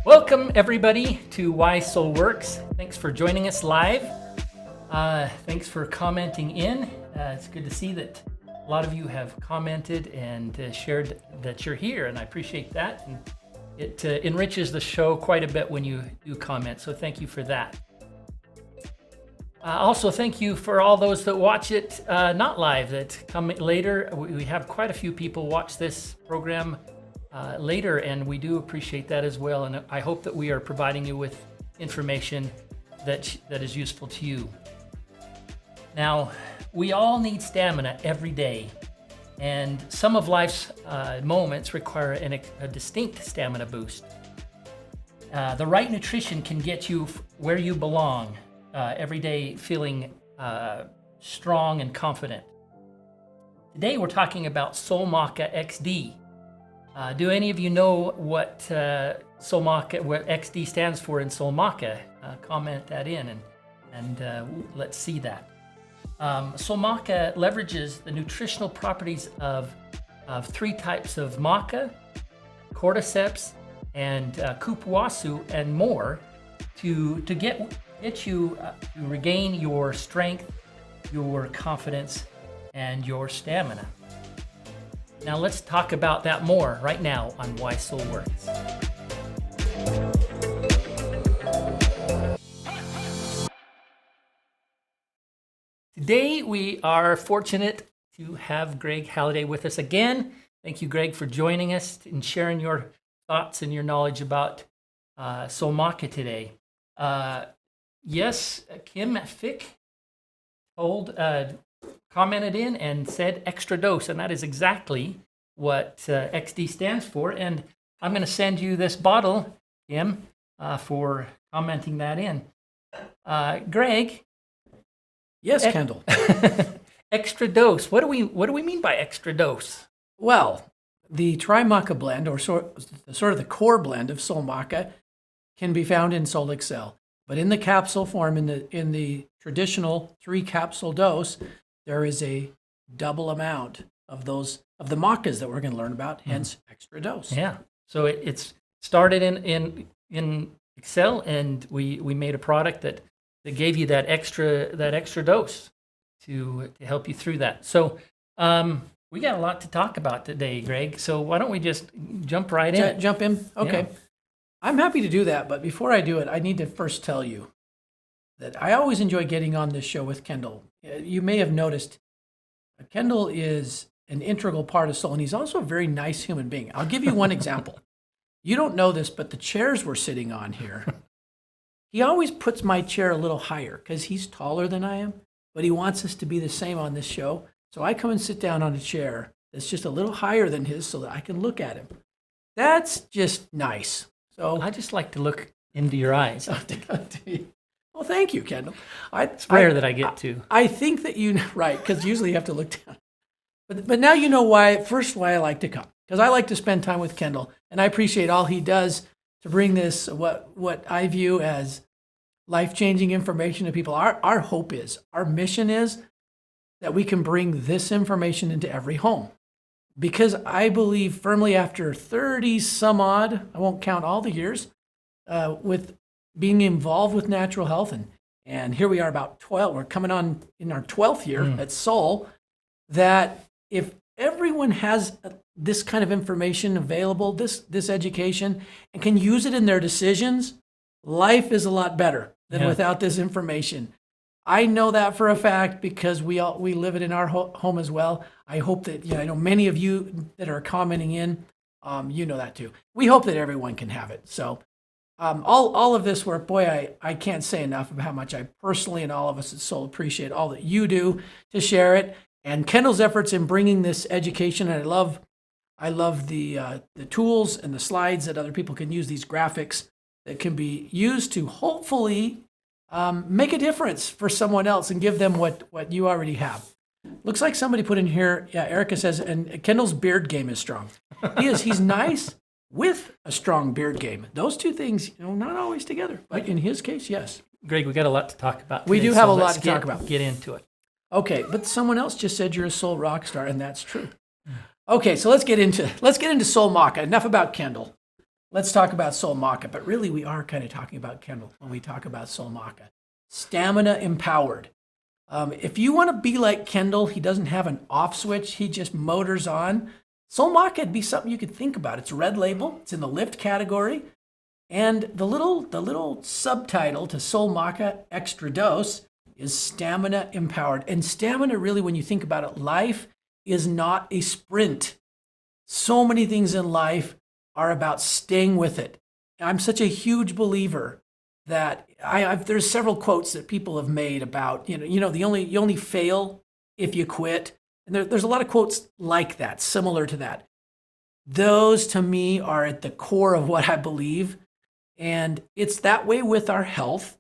Welcome everybody to Why Soul Works. Thanks for joining us live. Thanks for commenting in. It's good to see that a lot of you have commented and shared that you're here, and I appreciate that. And it enriches the show quite a bit when you do comment, so thank you for that. Also, thank you for all those that watch it not live, that come later. We have quite a few people watch this program later, and we do appreciate that as well. And I hope that we are providing you with information that is useful to you. Now, we all need stamina every day, and some of life's moments require a distinct stamina boost. The right nutrition can get you where you belong every day, feeling strong and confident. Today, we're talking about SolleMaca XD. Do any of you know what SolleMaca, what XD stands for in SolleMaca? Comment that in, and let's see that. SolleMaca leverages the nutritional properties of three types of maca, Cordyceps, and kupuasu, and more to get you to regain your strength, your confidence, and your stamina. Now let's talk about that more right now on Why Soul Works. Today we are fortunate to have Greg Halliday with us again. Thank you, Greg, for joining us and sharing your thoughts and your knowledge about SolleMaca today. Yes, Kim Fick commented in and said extra dose, and that is exactly what XD stands for. And I'm going to send you this bottle, Kim, for commenting that in. Greg. Yes, Kendall. Extra dose. What do we mean by extra dose? Well, the Tri-Maca blend, or sort of the core blend of SolleMaca, can be found in Solle Excel. But in the capsule form, in the traditional 3-capsule dose, there is a double amount of the macas that we're going to learn about, hence extra dose. Yeah. So it's started in Excel, and we made a product that gave you that extra dose to help you through that. So we got a lot to talk about today, Greg. So why don't we just jump right in? Jump in? Okay. Yeah. I'm happy to do that, but before I do it, I need to first tell you that I always enjoy getting on this show with Kendall. You may have noticed Kendall is an integral part of Solle, and he's also a very nice human being. I'll give you one example. You don't know this, but the chairs we're sitting on here, he always puts my chair a little higher because he's taller than I am, but he wants us to be the same on this show. So I come and sit down on a chair that's just a little higher than his so that I can look at him. That's just nice. So I just like to look into your eyes. Well, thank you, Kendall. It's rare that I get to. I think that right, because usually you have to look down. But now you know why I like to come, because I like to spend time with Kendall, and I appreciate all he does to bring this, what I view as life-changing information to people. Our hope is, our mission is that we can bring this information into every home. Because I believe firmly after 30 some odd, I won't count all the years, with being involved with natural health, and here we are about 12, we're coming on in our 12th year at Solle, that if everyone has this kind of information available, this education, and can use it in their decisions, life is a lot better than without this information. I know that for a fact because we live it in our home as well. I hope that, I know many of you that are commenting in, you know that too. We hope that everyone can have it. So all of this work, boy, I can't say enough about how much I personally and all of us at Solle appreciate all that you do to share it, and Kendall's efforts in bringing this education. And I love the tools and the slides that other people can use, these graphics that can be used to hopefully make a difference for someone else and give them what you already have. Looks like somebody put in here, Erica says, and Kendall's beard game is strong. He's nice with a strong beard game. Those two things, not always together, but in his case, yes. Greg, we got a lot to talk about today, we do have a lot to talk about. Get into it. Okay, but someone else just said you're a Solle rock star, and that's true. Okay, so let's get into SolleMaca. Enough about Kendall. let's talk about SolleMaca. But really, we are kind of talking about Kendall when we talk about SolleMaca. Stamina empowered. If you want to be like Kendall, he doesn't have an off switch, he just motors on. SolleMaca would be something you could think about. It's a red label, it's in the lift category, and the little subtitle to SolleMaca Extra Dose is stamina empowered. And stamina, really, when you think about it, life is not a sprint. So many things in life are about staying with it. I'm such a huge believer that there's several quotes that people have made about, you only fail if you quit. And there's a lot of quotes like that, similar to that. Those to me are at the core of what I believe. And it's that way with our health.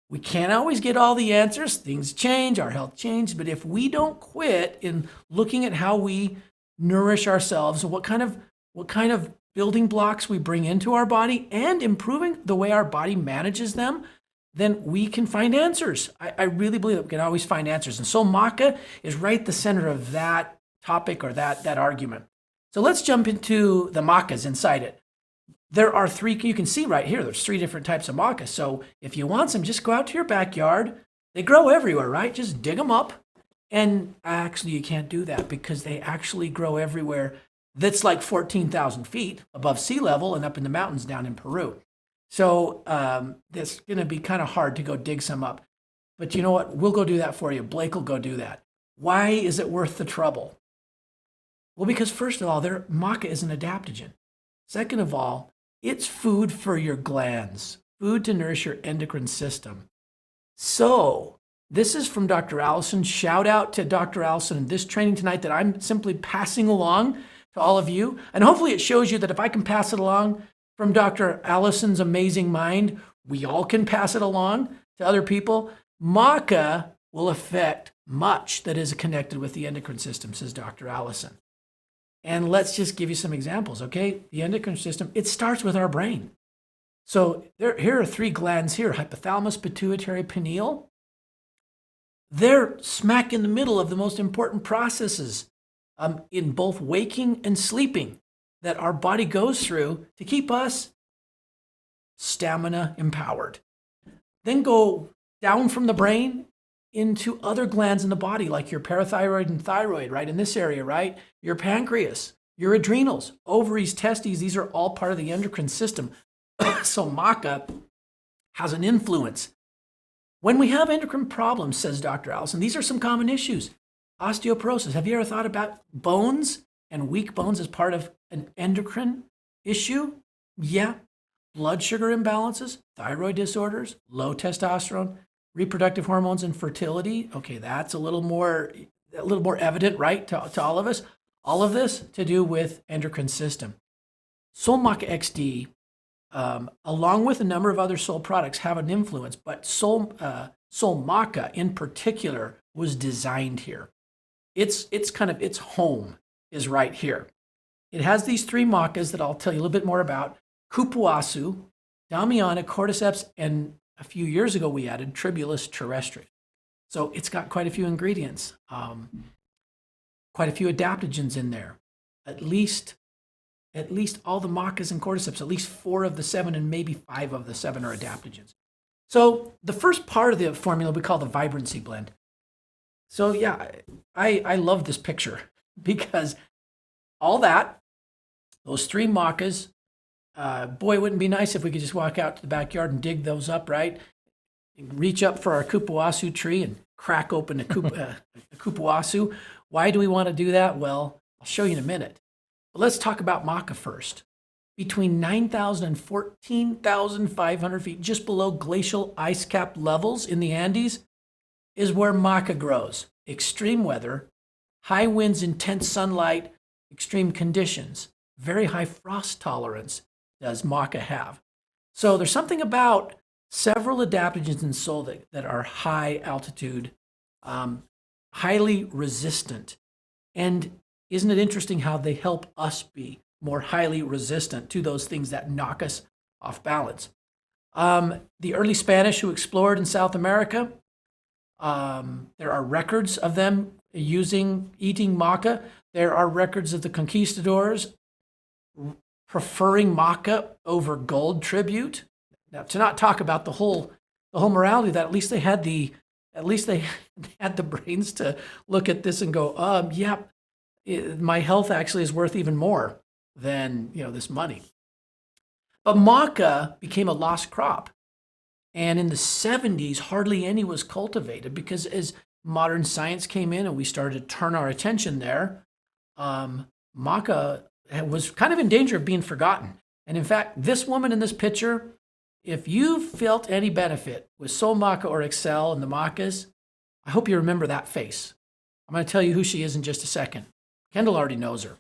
We can't always get all the answers. Things change, our health changes. But if we don't quit in looking at how we nourish ourselves, what kind of building blocks we bring into our body, and improving the way our body manages them, then we can find answers. I really believe that we can always find answers. And SolleMaca is right the center of that topic or that argument. So let's jump into the macas inside it. There are three, you can see right here, there's three different types of macas. So if you want some, just go out to your backyard. They grow everywhere, right? Just dig them up. And actually, you can't do that because they actually grow everywhere. That's like 14,000 feet above sea level and up in the mountains down in Peru. So it's going to be kind of hard to go dig some up. But you know what? We'll go do that for you. Blake will go do that. Why is it worth the trouble? Well, because first of all, their maca is an adaptogen. Second of all, it's food for your glands, food to nourish your endocrine system. So this is from Dr. Allison. Shout out to Dr. Allison in this training tonight that I'm simply passing along to all of you. And hopefully it shows you that if I can pass it along from Dr. Allison's amazing mind, we all can pass it along to other people. Maca will affect much that is connected with the endocrine system, says Dr. Allison. And let's just give you some examples, okay? The endocrine system, it starts with our brain. So here are three glands here, hypothalamus, pituitary, pineal. They're smack in the middle of the most important processes in both waking and sleeping that our body goes through to keep us stamina empowered. Then go down from the brain into other glands in the body, like your parathyroid and thyroid, right? In this area, right? Your pancreas, your adrenals, ovaries, testes, these are all part of the endocrine system. So maca has an influence. When we have endocrine problems, says Dr. Allison, these are some common issues. Osteoporosis. Have you ever thought about bones and weak bones as part of an endocrine issue? Yeah. Blood sugar imbalances, thyroid disorders, low testosterone, reproductive hormones, and fertility. Okay, that's a little more evident, right, to all of us. All of this to do with endocrine system. SolleMaca XD, along with a number of other Solle products, have an influence, but SolleMaca in particular was designed here. Its home is right here. It has these three macas that I'll tell you a little bit more about: Cupuaçu, Damiana, Cordyceps, and a few years ago we added Tribulus terrestris. So it's got quite a few ingredients, quite a few adaptogens in there. At least all the macas and Cordyceps, at least 4 of the 7 and maybe 5 of the 7 are adaptogens. So the first part of the formula we call the vibrancy blend. So yeah, I love this picture because those 3 macas, boy, it wouldn't be nice if we could just walk out to the backyard and dig those up, right? Reach up for our Cupuaçu tree and crack open a Cupuaçu. Why do we want to do that? Well, I'll show you in a minute. But let's talk about maca first. Between 9,000 and 14,500 feet, just below glacial ice cap levels in the Andes, is where maca grows. Extreme weather, high winds, intense sunlight, extreme conditions, very high frost tolerance does maca have. So there's something about several adaptogens in Solle that are high altitude, highly resistant. And isn't it interesting how they help us be more highly resistant to those things that knock us off balance? The early Spanish who explored in South America, there are records of them eating maca. There are records of the conquistadors preferring maca over gold tribute. Now, to not talk about the whole morality that at least they had the brains to look at this and go, yeah, my health actually is worth even more than this money. But maca became a lost crop. And in the 70s, hardly any was cultivated because as modern science came in and we started to turn our attention there, maca was kind of in danger of being forgotten. And in fact, this woman in this picture, if you felt any benefit with SolleMaca or Excel and the macas, I hope you remember that face. I'm going to tell you who she is in just a second. Kendall already knows her.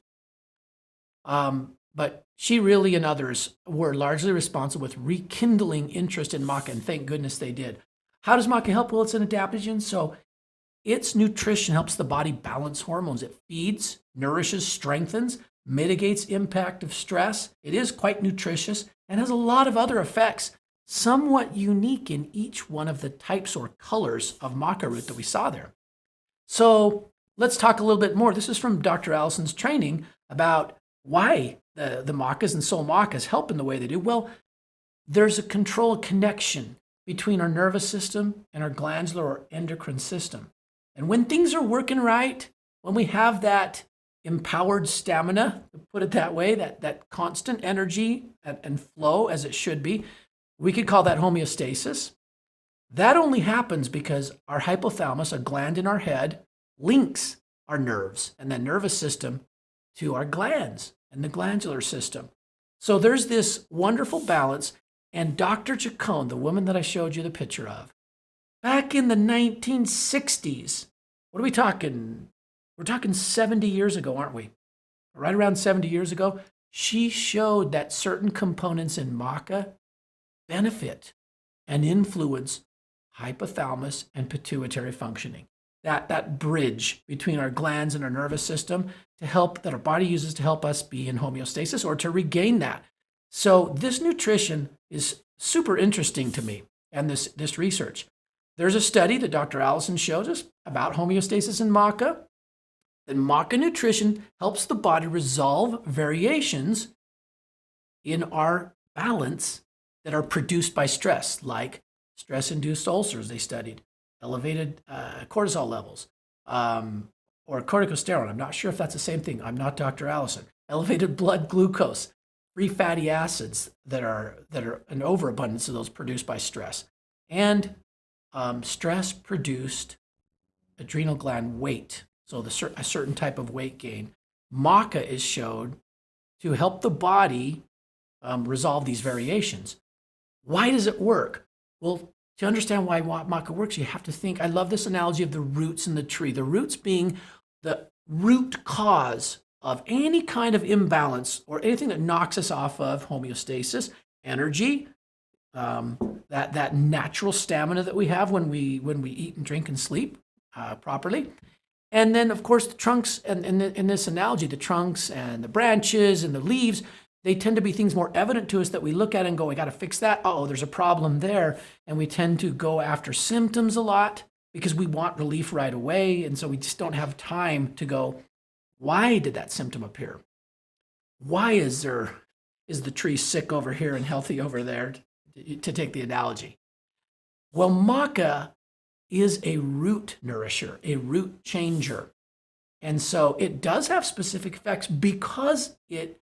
But she really and others were largely responsible with rekindling interest in maca, and thank goodness they did. How does maca help? Well, it's an adaptogen, so its nutrition helps the body balance hormones. It feeds, nourishes, strengthens, mitigates impact of stress. It is quite nutritious and has a lot of other effects, somewhat unique in each one of the types or colors of maca root that we saw there. So let's talk a little bit more. This is from Dr. Allison's training about why the macas and SolleMacas help in the way they do. Well, there's a control connection between our nervous system and our glandular or endocrine system. And when things are working right, when we have that empowered stamina, to put it that way, that constant energy and flow as it should be, we could call that homeostasis. That only happens because our hypothalamus, a gland in our head, links our nerves and the nervous system to our glands and the glandular system. So there's this wonderful balance. And Dr. Chacon, the woman that I showed you the picture of, back in the 1960s, what are we talking? We're talking 70 years ago, aren't we? Right around 70 years ago, she showed that certain components in maca benefit and influence hypothalamus and pituitary functioning. That bridge between our glands and our nervous system that our body uses to help us be in homeostasis or to regain that. So this nutrition is super interesting to me and this research. There's a study that Dr. Allison showed us about homeostasis in maca. That maca nutrition helps the body resolve variations in our balance that are produced by stress, like stress-induced ulcers they studied, elevated cortisol levels, or corticosterone. I'm not sure if that's the same thing. I'm not Dr. Allison. Elevated blood glucose, free fatty acids that are an overabundance of those produced by stress, and stress-produced adrenal gland weight. So a certain type of weight gain. Maca is shown to help the body resolve these variations. Why does it work? Well, to understand why maca works, you have to think, I love this analogy of the roots in the tree. The roots being the root cause of any kind of imbalance or anything that knocks us off of homeostasis, energy, that natural stamina that we have when we eat and drink and sleep properly. And then, of course, the trunks, and in this analogy, the trunks and the branches and the leaves, they tend to be things more evident to us that we look at and go, we got to fix that. Oh, there's a problem there. And we tend to go after symptoms a lot because we want relief right away. And so we just don't have time to go, why did that symptom appear? Why is the tree sick over here and healthy over there, to take the analogy? Well, maca is a root nourisher, a root changer. And so it does have specific effects because it,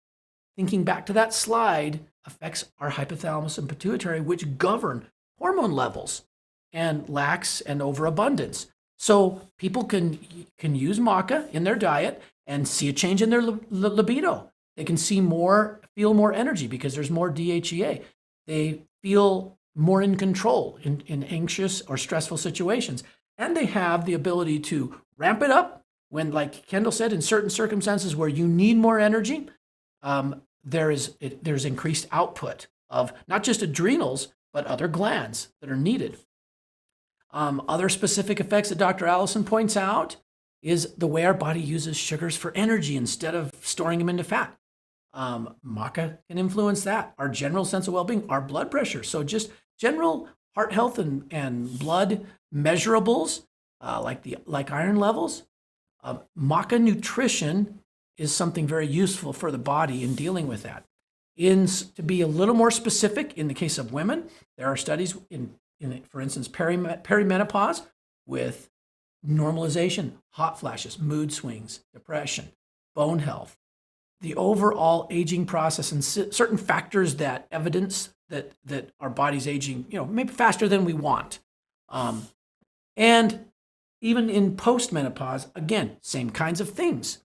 thinking back to that slide, affects our hypothalamus and pituitary, which govern hormone levels and lacks and overabundance. So people can use maca in their diet and see a change in their libido. They can feel more energy because there's more DHEA. They feel more in control in anxious or stressful situations. And they have the ability to ramp it up when, like Kendall said, in certain circumstances where you need more energy, there's increased output of not just adrenals, but other glands that are needed. Other specific effects that Dr. Allison points out is the way our body uses sugars for energy instead of storing them into fat. Maca can influence that. Our general sense of well-being, our blood pressure. So just general heart health and blood measurables, like iron levels. Maca nutrition is something very useful for the body in dealing with that. To be a little more specific, in the case of women, there are studies for instance, perimenopause with normalization, hot flashes, mood swings, depression, bone health, the overall aging process, and certain factors that evidence that our body's aging, maybe faster than we want. And even in postmenopause, again, same kinds of things.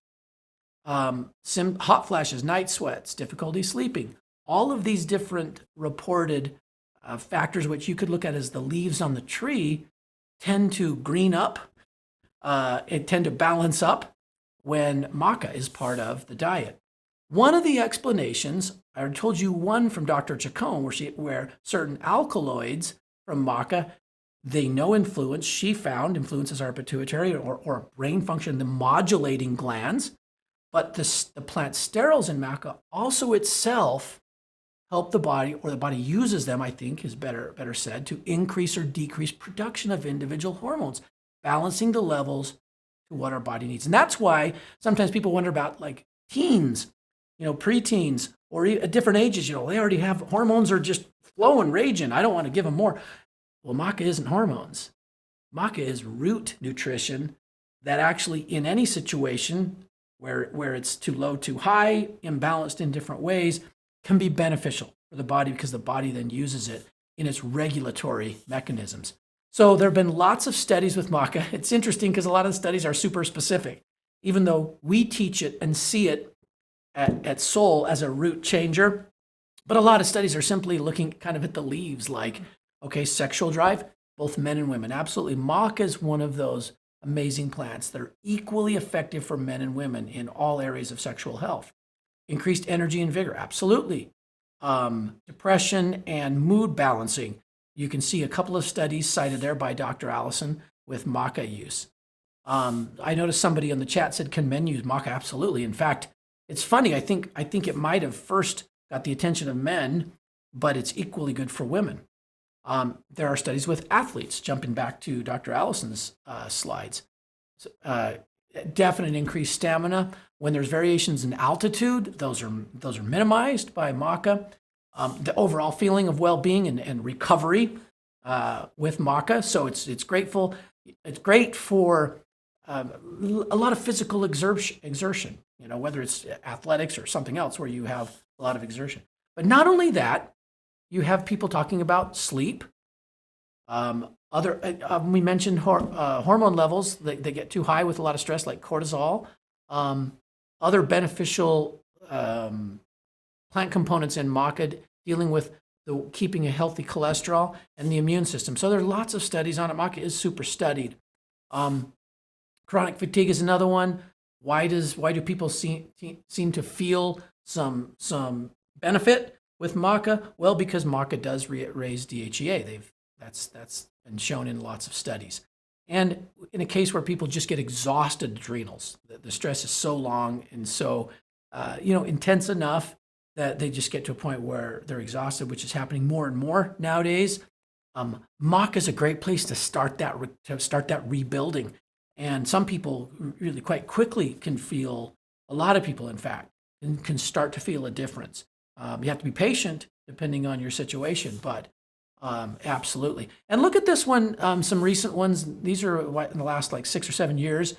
Hot flashes, night sweats, difficulty sleeping, all of these different reported factors, which you could look at as the leaves on the tree, tend to green up, tend to balance up when maca is part of the diet. One of the explanations, I told you one from Dr. Chacon, where certain alkaloids from maca, they know she found influences our pituitary or brain function, the modulating glands, but the plant sterols in maca also itself help the body, or the body uses them, I think is better said, to increase or decrease production of individual hormones, balancing the levels to what our body needs. And that's why sometimes people wonder about like teens, preteens, or at different ages, they already have hormones are just flowing, raging. I don't want to give them more. Well, maca isn't hormones. Maca is root nutrition that actually, in any situation where it's too low, too high, imbalanced in different ways, can be beneficial for the body because the body then uses it in its regulatory mechanisms. So there have been lots of studies with maca. It's interesting because a lot of the studies are super specific, even though we teach it and see it at Solle as a root changer. But a lot of studies are simply looking kind of at the leaves, like, okay, sexual drive, both men and women. Absolutely. Maca is one of those amazing plants that are equally effective for men and women in all areas of sexual health. Increased energy and vigor, absolutely. Depression and mood balancing. You can see a couple of studies cited there by Dr. Allison with maca use. I noticed somebody in the chat said, can men use maca? Absolutely. In fact, it's funny. I think it might have first got the attention of men, but it's equally good for women. There are studies with athletes, jumping back to Dr. Allison's slides. Definite increased stamina. When there's variations in altitude, those are minimized by maca. The overall feeling of well-being and recovery with maca. So it's grateful. It's great for a lot of physical exertion. Whether it's athletics or something else where you have a lot of exertion. But not only that, you have people talking about sleep. We mentioned hormone levels that get too high with a lot of stress, like cortisol. Other beneficial plant components in maca dealing with keeping a healthy cholesterol and the immune system. So there are lots of studies on it. Maca is super studied. Chronic fatigue is another one. Why do people seem to feel some benefit with maca? Well, because maca does raise DHEA. That's been shown in lots of studies. And in a case where people just get exhausted adrenals, the stress is so long and so intense enough that they just get to a point where they're exhausted, which is happening more and more nowadays. Maca is a great place to start that rebuilding. And some people really quite quickly can feel, a lot of people in fact, can start to feel a difference. You have to be patient depending on your situation, but absolutely. And look at this one, some recent ones. These are in the last 6 or 7 years.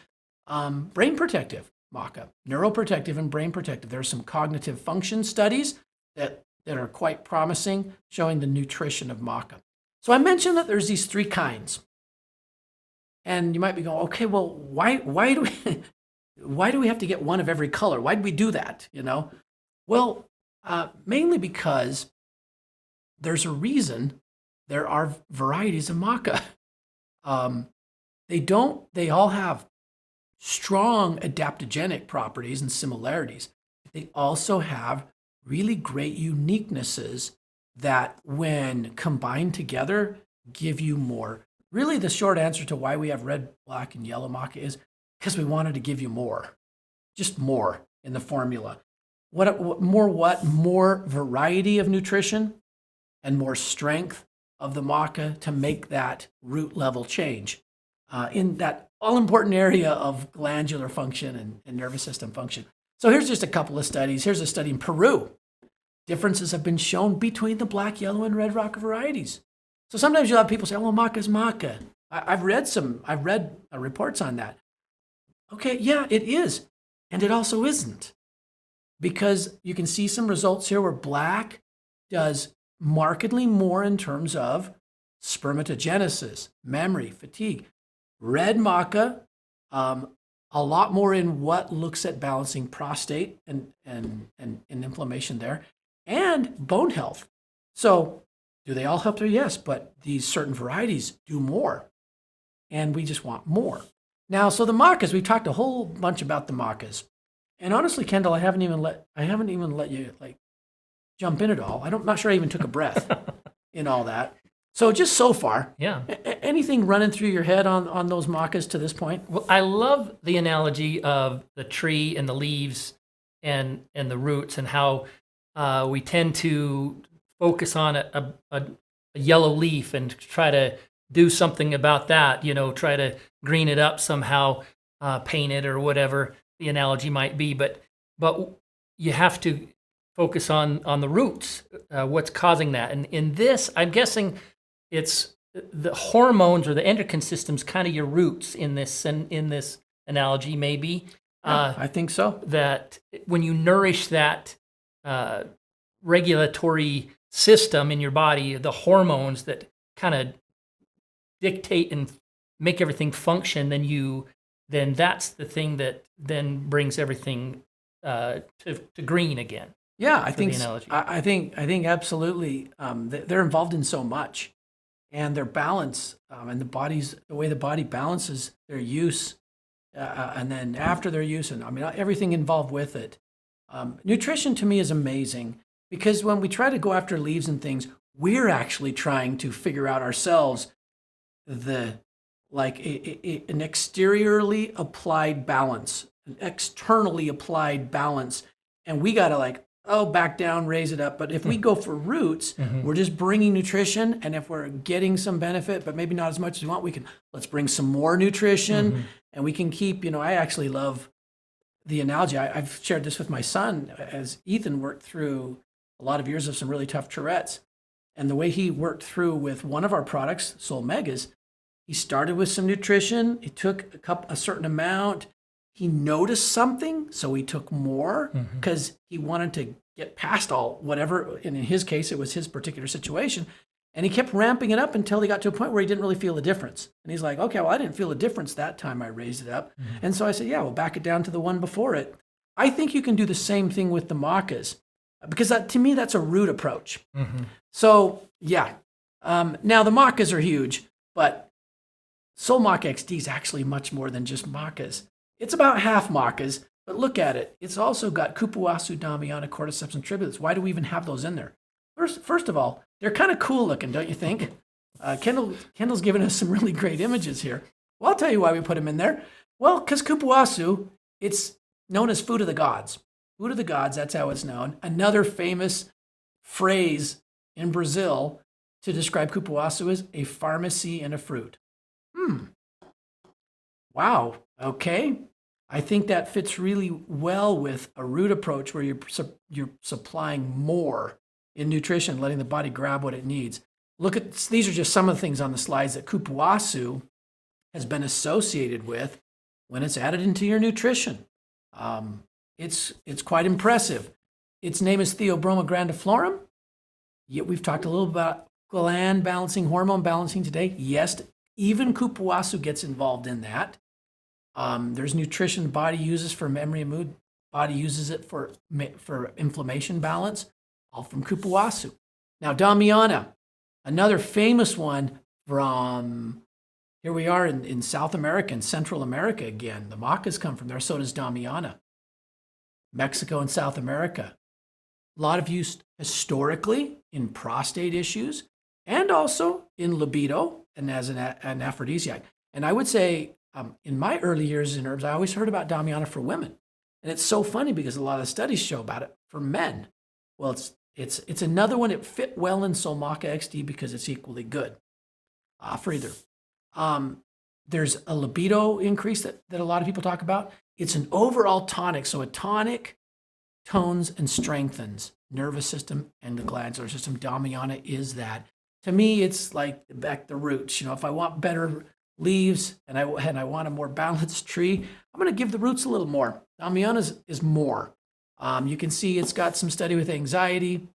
Brain protective maca, neuroprotective and brain protective. There are some cognitive function studies that are quite promising, showing the nutrition of maca. So I mentioned that there's these 3 kinds. And you might be going, okay, well, why do we have to get one of every color? Why do we do that? Well, mainly because there's a reason there are varieties of maca. They all have strong adaptogenic properties and similarities. They also have really great uniquenesses that when combined together give you more. Really, the short answer to why we have red, black, and yellow maca is because we wanted to give you more, just more in the formula. More variety of nutrition and more strength of the maca to make that root level change in that all-important area of glandular function and nervous system function. So here's just a couple of studies. Here's a study in Peru differences have been shown between the black, yellow, and red Maca varieties. So sometimes you'll have people say, "Oh, well, Maca's Maca." I've read reports on that. Okay, yeah, it is, and it also isn't, because you can see some results here where black does markedly more in terms of spermatogenesis, memory, fatigue. Red Maca, a lot more in what looks at balancing prostate and inflammation there, and bone health. So do they all help there? Yes, but these certain varieties do more, and we just want more. Now, so the Macas, we talked a whole bunch about the Macas, and honestly, Kendall, I haven't even let you like jump in at all. I'm not sure I even took a breath in all that. So just so far, yeah. Anything running through your head on those Macas to this point? Well, I love the analogy of the tree and the leaves and the roots, and how we tend to focus on a yellow leaf and try to do something about that, try to green it up somehow, paint it or whatever the analogy might be. But you have to focus on the roots, what's causing that. And in this, I'm guessing it's the hormones or the endocrine system's kind of your roots in this analogy, maybe. Yeah, I think so. That when you nourish that regulatory system in your body, the hormones that kind of dictate and make everything function, then that's the thing that then brings everything to green again. Yeah, I think absolutely. They're involved in so much, and their balance and the way the body balances their use, and then after their use, and everything involved with it. Nutrition to me is amazing, because when we try to go after leaves and things, we're actually trying to figure out ourselves an exteriorly applied balance, an externally applied balance, and we got to back down, raise it up. But if we go for roots, we're just bringing nutrition, and if we're getting some benefit, but maybe not as much as we want, let's bring some more nutrition, and we can keep, I actually love the analogy. I've shared this with my son, as Ethan worked through a lot of years of some really tough Tourette's. And the way he worked through with one of our products, SolleMaca's, he started with some nutrition. He took a certain amount. He noticed something, so he took more, because he wanted to get past whatever. And in his case, it was his particular situation. And he kept ramping it up until he got to a point where he didn't really feel a difference. And he's like, okay, well, I didn't feel a difference that time I raised it up. And so I said, yeah, we'll back it down to the one before it. I think you can do the same thing with the Macas, because to me, that's a root approach. So, yeah. Now, the Macas are huge, but SolleMaca XD is actually much more than just Macas. It's about half Macas, but look at it. It's also got Cupuaçu, Damiana, Cordyceps, and Tribulates. Why do we even have those in there? First of all, they're kind of cool looking, don't you think? Kendall's given us some really great images here. Well, I'll tell you why we put them in there. Well, because Cupuaçu, it's known as food of the gods. Food of the gods, that's how it's known. Another famous phrase in Brazil to describe Cupuaçu is a pharmacy and a fruit. Wow, okay. I think that fits really well with a root approach where you're supplying more in nutrition, letting the body grab what it needs. These are just some of the things on the slides that Cupuaçu has been associated with when it's added into your nutrition. It's quite impressive. Its name is Theobroma grandiflorum. Yet we've talked a little about gland balancing, hormone balancing today. Yes, even Cupuaçu gets involved in that. There's nutrition the body uses for memory and mood. Body uses it for inflammation balance, all from Cupuaçu. Now, Damiana, another famous one from, here we are in South America and Central America again. The Macas come from there, so does Damiana. Mexico and South America. A lot of use historically in prostate issues and also in libido and as an aphrodisiac. And I would say in my early years in herbs, I always heard about Damiana for women. And it's so funny because a lot of studies show about it for men. Well, it's another one. It fit well in SolleMaca XD because it's equally good for either. There's a libido increase that a lot of people talk about. It's an overall tonic. So a tonic tones and strengthens. nervous system and the glandular system. Damiana is that. To me, it's like back the roots. If I want better leaves and I want a more balanced tree, I'm going to give the roots a little more. Damiana is more. You can see it's got some study with anxiety.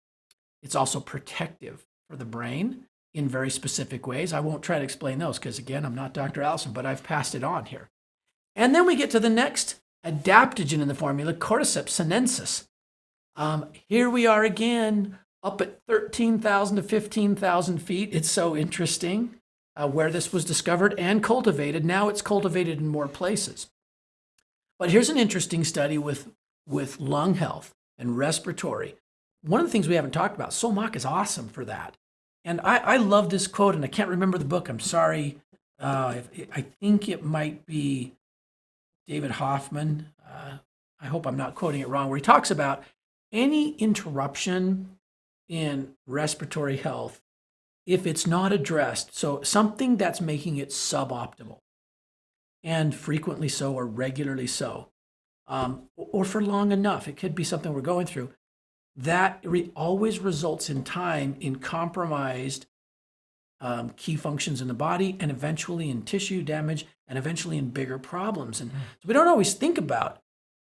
It's also protective for the brain in very specific ways. I won't try to explain those because, again, I'm not Dr. Allison, but I've passed it on here. And then we get to the next adaptogen in the formula, Cordyceps sinensis. Here we are again, up at 13,000 to 15,000 feet. It's so interesting where this was discovered and cultivated. Now it's cultivated in more places. But here's an interesting study with lung health and respiratory. One of the things we haven't talked about, SolleMaca is awesome for that. And I love this quote, and I can't remember the book. I'm sorry. I think it might be David Hoffman. I hope I'm not quoting it wrong, where he talks about any interruption in respiratory health, if it's not addressed, so something that's making it suboptimal, and frequently so or regularly so, or for long enough, it could be something we're going through, that always results in time in compromised key functions in the body, and eventually in tissue damage, and eventually in bigger problems. And so we don't always think about,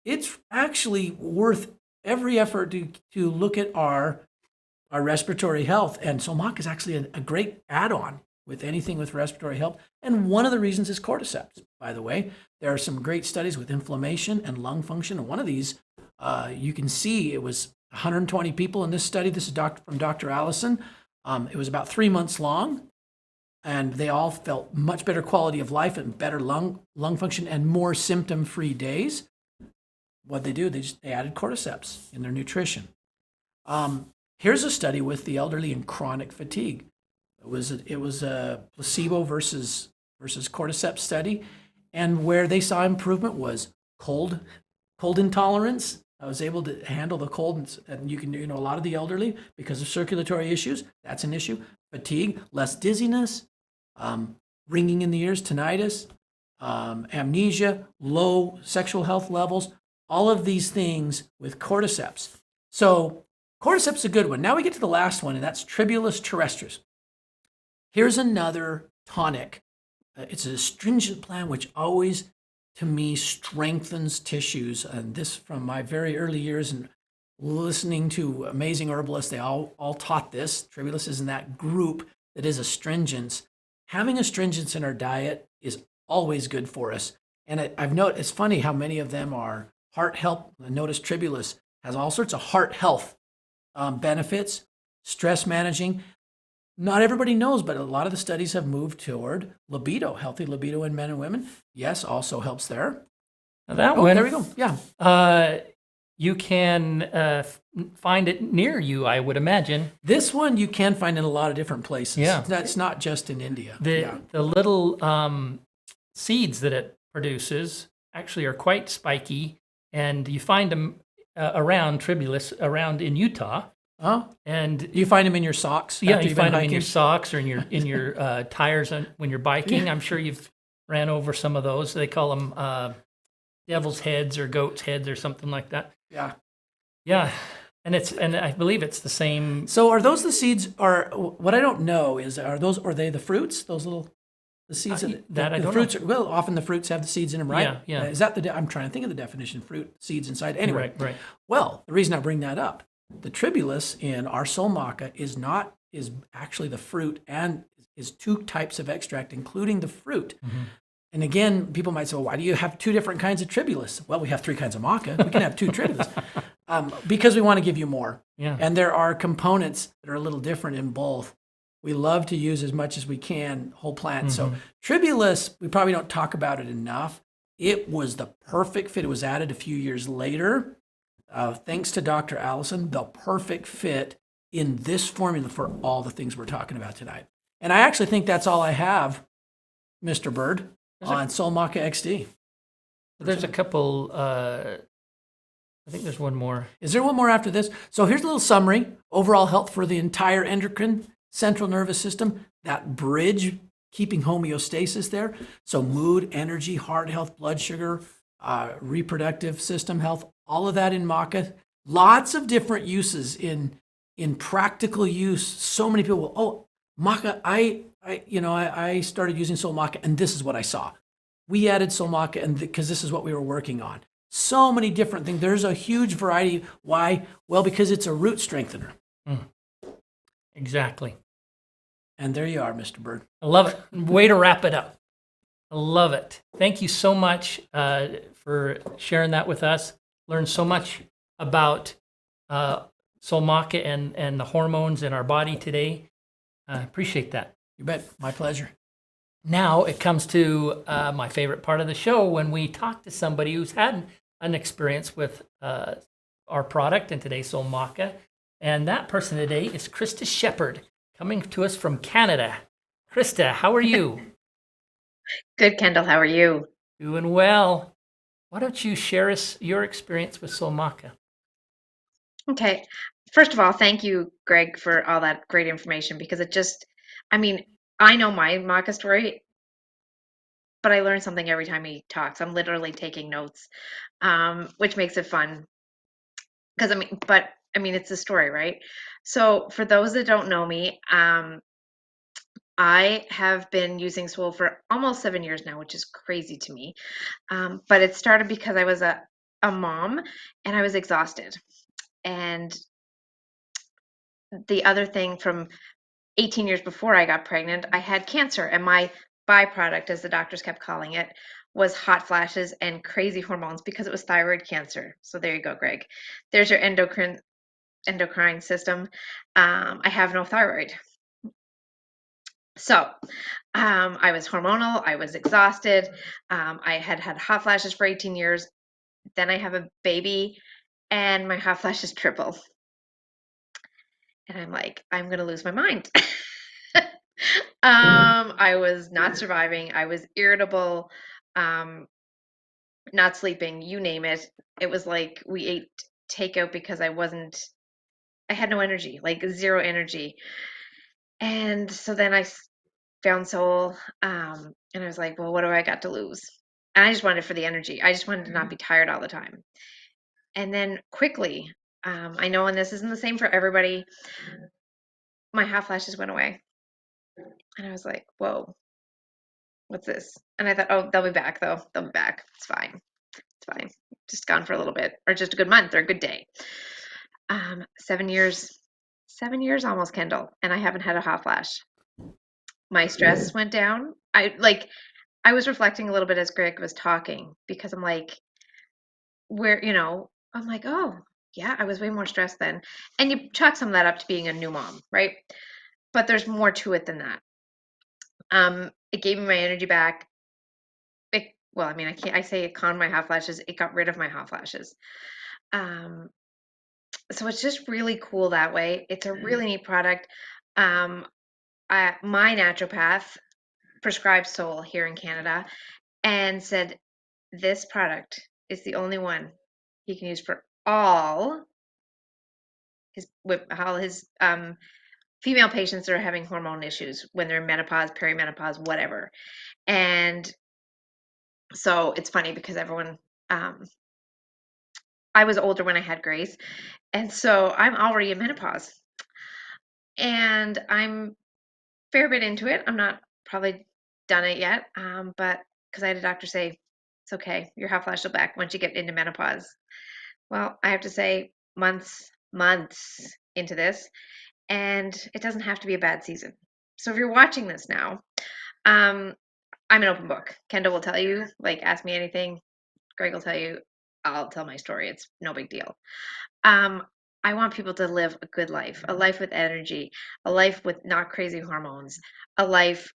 it's actually worth every effort to look at our respiratory health. And SolleMaca is actually a great add-on with anything with respiratory health. And one of the reasons is Cordyceps, by the way. There are some great studies with inflammation and lung function. And one of these, you can see it was 120 people in this study. This is from Dr. Allison. It was about 3 months long, and they all felt much better quality of life and better lung function and more symptom-free days. What they do, they added Cordyceps in their nutrition. Here's a study with the elderly in chronic fatigue. It was a placebo versus Cordyceps study, and where they saw improvement was cold intolerance. I was able to handle the cold, and a lot of the elderly, because of circulatory issues, that's an issue. Fatigue, less dizziness, ringing in the ears, tinnitus, amnesia, low sexual health levels, all of these things with Cordyceps. So Cordyceps is a good one. Now we get to the last one, and that's Tribulus terrestris. Here's another tonic. It's an astringent plant which always, to me, strengthens tissues. And this from my very early years and listening to amazing herbalists, they all taught this. Tribulus is in that group that is astringents. Having astringents in our diet is always good for us. And I've noticed, it's funny how many of them are heart health. Notice Tribulus has all sorts of heart health benefits, stress managing. Not everybody knows, but a lot of the studies have moved toward libido, healthy libido in men and women. Yes, also helps there. Now that one, there we go. Yeah. You can find it near you, I would imagine. This one you can find in a lot of different places. Yeah. That's not just in India. The little seeds that it produces actually are quite spiky, and you find them around Tribulus, around in Utah. Oh, and you find them in your socks? Yeah, you find them in your socks or in your tires when you're biking. I'm sure you've ran over some of those. They call them devil's heads or goat's heads or something like that. Yeah, and I believe it's the same. So are those the seeds? Or what I don't know is are they the fruits? Those little the seeds that I don't fruits know. Well, often the fruits have the seeds in them, right? Yeah. Is that I'm trying to think of the definition: fruit, seeds inside. Anyway, right. Well, the reason I bring that up. The tribulus in our SolleMaca is actually the fruit and is two types of extract, including the fruit. Mm-hmm. And again, people might say, well, why do you have two different kinds of tribulus? Well, we have three kinds of maca. We can have two tribulus because we want to give you more. Yeah. And there are components that are a little different in both. We love to use as much as we can whole plants. Mm-hmm. So tribulus, we probably don't talk about it enough. It was the perfect fit. It was added a few years later. Thanks to Dr. Allison, the perfect fit in this formula for all the things we're talking about tonight. And I actually think that's all I have, Mr. Bird, on SolleMaca XD. There's a couple, I think there's one more. Is there one more after this? So here's a little summary. Overall health for the entire endocrine, central nervous system, that bridge, keeping homeostasis there. So mood, energy, heart health, blood sugar, reproductive system health, all of that in maca. Lots of different uses in practical use. So many people, oh, Maca, I started using SolleMaca and this is what I saw. We added SolleMaca and because this is what we were working on. So many different things. There's a huge variety. Why? Well, because it's a root strengthener. Exactly. And there you are, Mr. Bird. I love it. Way to wrap it up. I love it. Thank you so much for sharing that with us. Learned so much about SolleMaca and the hormones in our body today. I appreciate that. You bet. My pleasure. Now it comes to my favorite part of the show when we talk to somebody who's had an experience with our product, and today SolleMaca. And that person today is Krista Shepard, coming to us from Canada. Krista, how are you? Good, Kendall. How are you? Doing well. Why don't you share us your experience with SolleMaca? Okay. First of all, thank you, Greg, for all that great information because it just, I mean, I know my Maca story, but I learn something every time he talks. I'm literally taking notes, which makes it fun. Because it's a story, right? So for those that don't know me, I have been using Solle for almost 7 years now, which is crazy to me. But it started because I was a mom and I was exhausted. And the other thing, from 18 years before I got pregnant, I had cancer, and my byproduct, as the doctors kept calling it, was hot flashes and crazy hormones because it was thyroid cancer. So there you go, Greg. There's your endocrine system. I have no thyroid. So I was hormonal, I was exhausted, I had hot flashes for 18 years. Then I have a baby and my hot flashes triple. And I'm like, I'm going to lose my mind. I was not surviving. I was irritable, not sleeping, you name it. It was like we ate takeout because I had no energy, like zero energy. And so then I found Solle, and I was like, well, what do I got to lose? And I just wanted it for the energy. I just wanted to not be tired all the time. And then quickly, I know, and this isn't the same for everybody, my hot flashes went away. And I was like, whoa, what's this? And I thought, oh, they'll be back though. They'll be back. It's fine. It's fine. Just gone for a little bit, or just a good month or a good day. 7 years almost, Kendall, and I haven't had a hot flash. My stress went down. I was reflecting a little bit as Greg was talking because I'm like, I'm like, oh, yeah, I was way more stressed then. And you chalk some of that up to being a new mom, right? But there's more to it than that. It gave me my energy back. I say it calmed my hot flashes. It got rid of my hot flashes. So it's just really cool that way. It's a really neat product. My naturopath prescribed Solle here in Canada and said this product is the only one he can use for all his female patients that are having hormone issues when they're in menopause, perimenopause, whatever. And so it's funny because everyone, I was older when I had Grace, and so I'm already in menopause, and I'm fair bit into it. I'm not probably done it yet, but because I had a doctor say it's okay, your hot flash will back once you get into menopause. Well, I have to say months into this, and it doesn't have to be a bad season. So if you're watching this now, I'm an open book. Kendall will tell you, like, ask me anything. Greg will tell you. I'll tell my story. It's no big deal. I want people to live a good life, a life with energy, a life with not crazy hormones, a life,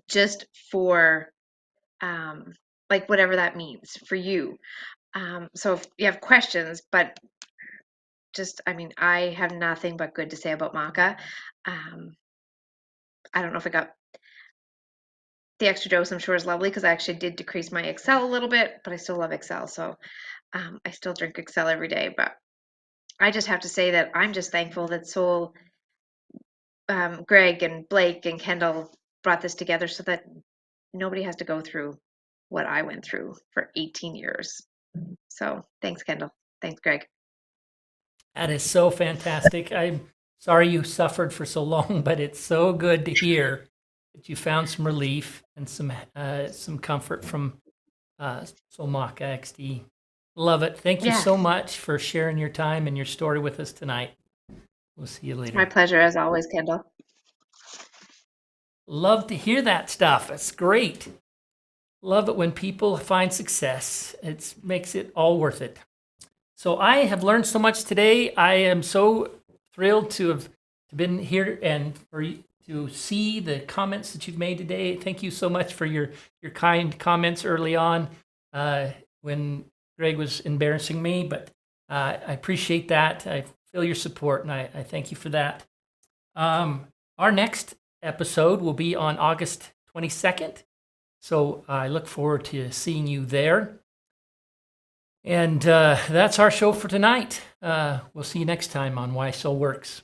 just for like whatever that means for you. So if you have questions, but I have nothing but good to say about Maca. I don't know if I got the extra dose. I'm sure is lovely because I actually did decrease my Excel a little bit, but I still love Excel. So I still drink Excel every day. But I just have to say that I'm just thankful that Solle, Greg and Blake and Kendall brought this together so that nobody has to go through what I went through for 18 years. So thanks, Kendall. Thanks, Greg. That is so fantastic. I'm sorry you suffered for so long, but it's so good to hear that you found some relief and some comfort from SolleMaca XD. Love it. Thank you so much for sharing your time and your story with us tonight. We'll see you later. My pleasure, as always, Kendall. Love to hear that stuff. It's great. Love it when people find success. It makes it all worth it. So I have learned so much today. I am so thrilled to have been here and for you to see the comments that you've made today. Thank you so much for your kind comments early on when Greg was embarrassing me, but I appreciate that. I feel your support, and I thank you for that. Our next episode will be on August 22nd, so I look forward to seeing you there. And that's our show for tonight. We'll see you next time on Why Solle Works.